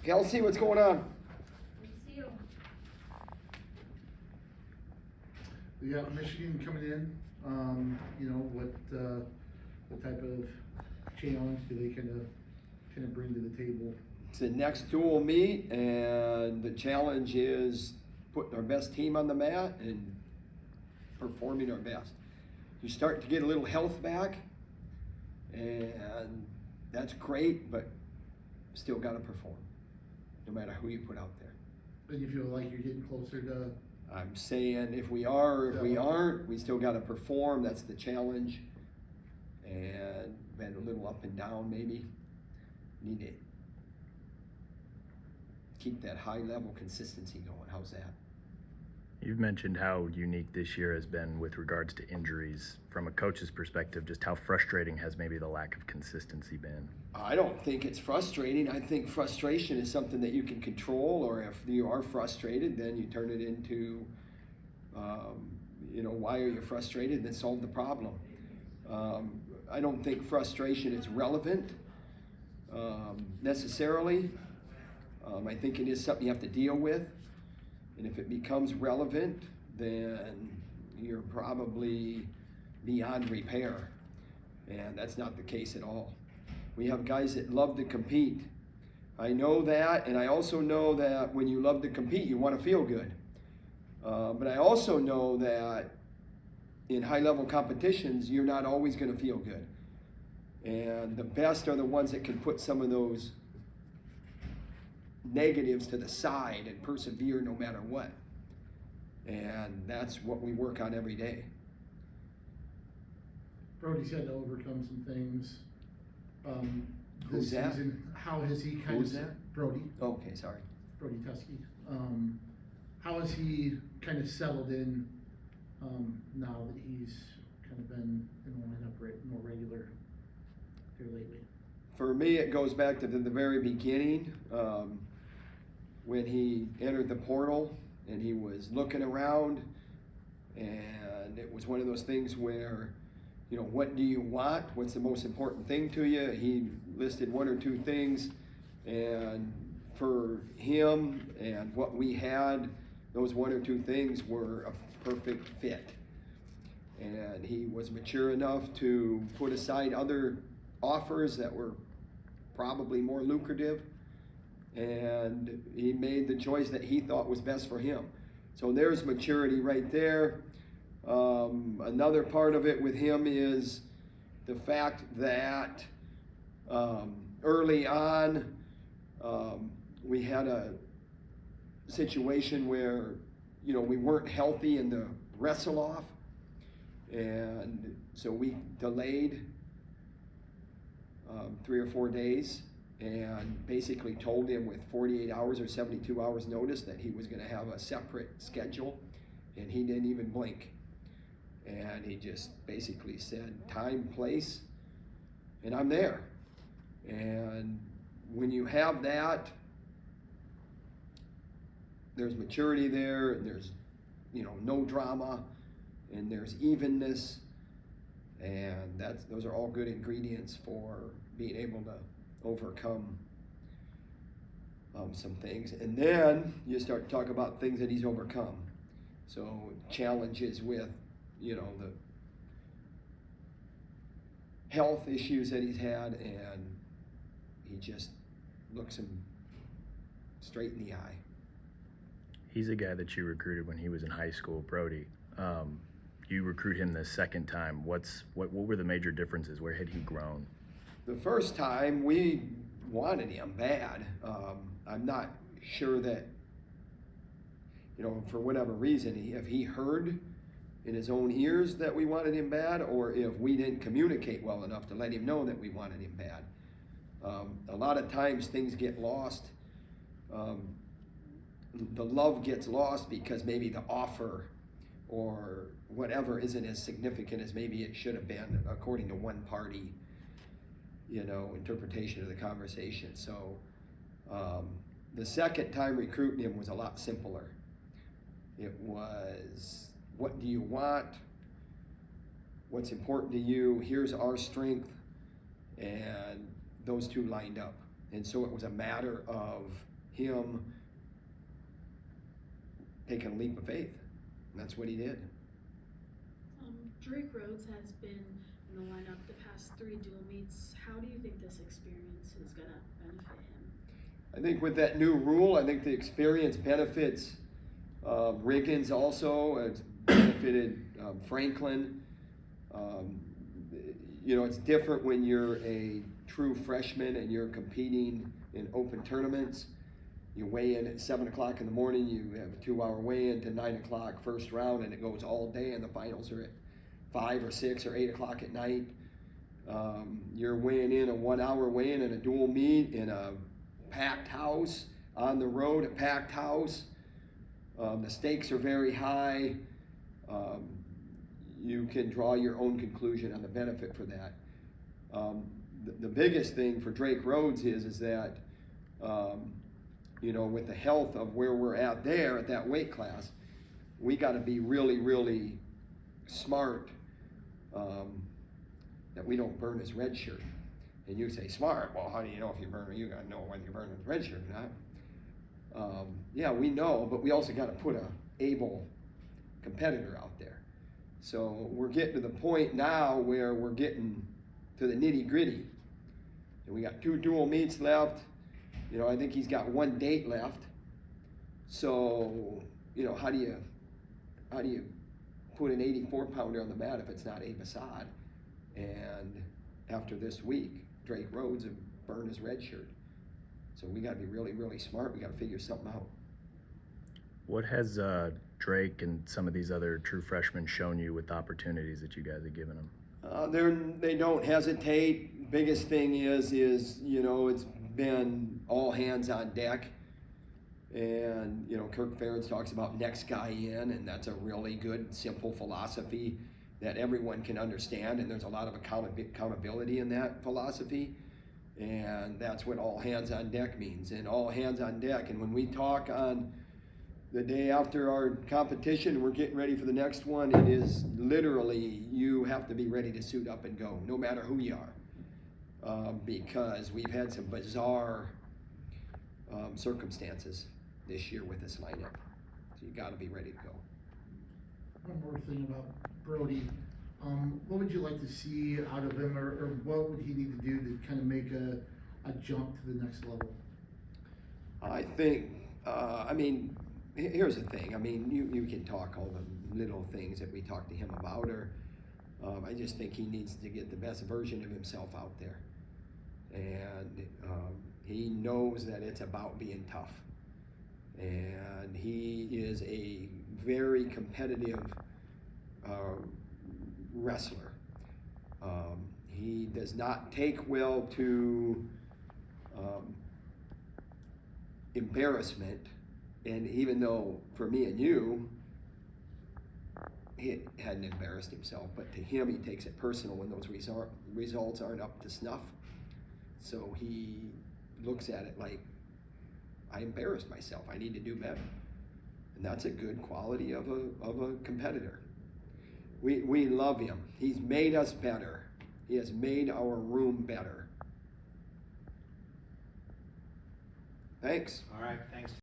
Kelsey, what's going on? We got Michigan coming in. What type of challenge do they kind of bring to the table? It's the next dual meet, and the challenge is putting our best team on the mat and performing our best. You start to get a little health back, and that's great, but still got to perform, no matter who you put out there. And you feel like you're getting closer to? I'm saying if we are, or if we aren't, we still got to perform. That's the challenge. And been a little up and down, maybe. Need to keep that high level consistency going. How's that? You've mentioned how unique this year has been with regards to injuries. From a coach's perspective, just how frustrating has maybe the lack of consistency been? I don't think it's frustrating. I think frustration is something that you can control, or if you are frustrated, then you turn it into, why are you frustrated? Then solve the problem. I don't think frustration is relevant necessarily. I think it is something you have to deal with. And if it becomes relevant, then you're probably beyond repair. And that's not the case at all. We have guys that love to compete. I know that, and I also know that when you love to compete, you want to feel good. But I also know that in high-level competitions, you're not always going to feel good. And the best are the ones that can put some of those negatives to the side and persevere no matter what. And that's what we work on every day. Brody's had to overcome some things Who's this that? season. How has he Who's that? Brody. Okay, sorry. Brody Teske. How has he kind of settled in now that he's kind of been in the lineup more regular here lately? For me, it goes back to the very beginning, when he entered the portal and he was looking around, and it was one of those things where, what do you want? What's the most important thing to you? He listed one or two things, and for him and what we had, those one or two things were a perfect fit. And he was mature enough to put aside other offers that were probably more lucrative, and he made the choice that he thought was best for him. So there's maturity right there. Another part of it with him is the fact that early on we had a situation where we weren't healthy in the wrestle off, and so we delayed 3 or 4 days, and basically told him with 48 hours or 72 hours notice that he was going to have a separate schedule, and he didn't even blink. And he just basically said, time, place, and I'm there. And when you have that, there's maturity there, and there's no drama, and there's evenness, and those are all good ingredients for being able to overcome some things. And then you start to talk about things that he's overcome. So challenges with the health issues that he's had, and he just looks him straight in the eye. He's a guy that you recruited when he was in high school, Brody. You recruit him the second time. What were the major differences? Where had he grown? The first time we wanted him bad. I'm not sure that, for whatever reason, if he heard in his own ears that we wanted him bad, or if we didn't communicate well enough to let him know that we wanted him bad. A lot of times things get lost. The love gets lost because maybe the offer or whatever isn't as significant as maybe it should have been according to one party, interpretation of the conversation. So the second time recruiting him was a lot simpler. It was, what do you want? What's important to you? Here's our strength. And those two lined up. And so it was a matter of him taking a leap of faith. And that's what he did. Drake Rhodes has been in the lineup the past 3 dual meets. How do you think this experience is going to benefit him? I think with that new rule, I think the experience benefits Riggins also. It's benefited Franklin. You know, it's different when you're a true freshman and you're competing in open tournaments. You weigh in at 7 o'clock in the morning, you have a 2-hour weigh-in to 9 o'clock first round, and it goes all day, and the finals are at 5 or 6 or 8 o'clock at night. You're weighing in a 1-hour weigh-in in a dual meet in a packed house, on the road, a packed house. The stakes are very high. You can draw your own conclusion on the benefit for that. The biggest thing for Drake Rhodes is that, you know, with the health of where we're at there at that weight class, we got to be really, really smart that we don't burn his red shirt. And you say, smart, well, how do you know if you burn, you got to know whether you burn his red shirt or not. Yeah, we know, but we also got to put a able competitor out there. So we're getting to the point now where we're getting to the nitty gritty. And we got 2 dual meets left. You know, I think he's got 1 date left. So, you know, how do you put an 84-pounder on the mat if it's not Abe Assad? And after this week, Drake Rhodes have burned his red shirt. So we got to be really, really smart. We got to figure something out. What has Drake and some of these other true freshmen shown you with the opportunities that you guys have given them? They don't hesitate. Biggest thing is you know, it's been all hands on deck. And, you know, Kirk Ferentz talks about next guy in, and that's a really good, simple philosophy that everyone can understand, and there's a lot of accountability in that philosophy. And that's what all hands on deck means, and all hands on deck. And when we talk on the day after our competition, we're getting ready for the next one, it is literally, you have to be ready to suit up and go, no matter who you are. Because we've had some bizarre circumstances this year with this lineup. So you gotta be ready to go. One more thing about Brody. What would you like to see out of him, or what would he need to do to kind of make a jump to the next level? I think, I mean, here's the thing. I mean, you can talk all the little things that we talk to him about, or I just think he needs to get the best version of himself out there. And he knows that it's about being tough. And he is a very competitive wrestler. He does not take well to embarrassment, and even though for me and you, he hadn't embarrassed himself, but to him he takes it personal when those results aren't up to snuff. So he looks at it like, I embarrassed myself, I need to do better. And that's a good quality of a competitor. We love him. He's made us better. He has made our room better. Thanks. All right, thanks.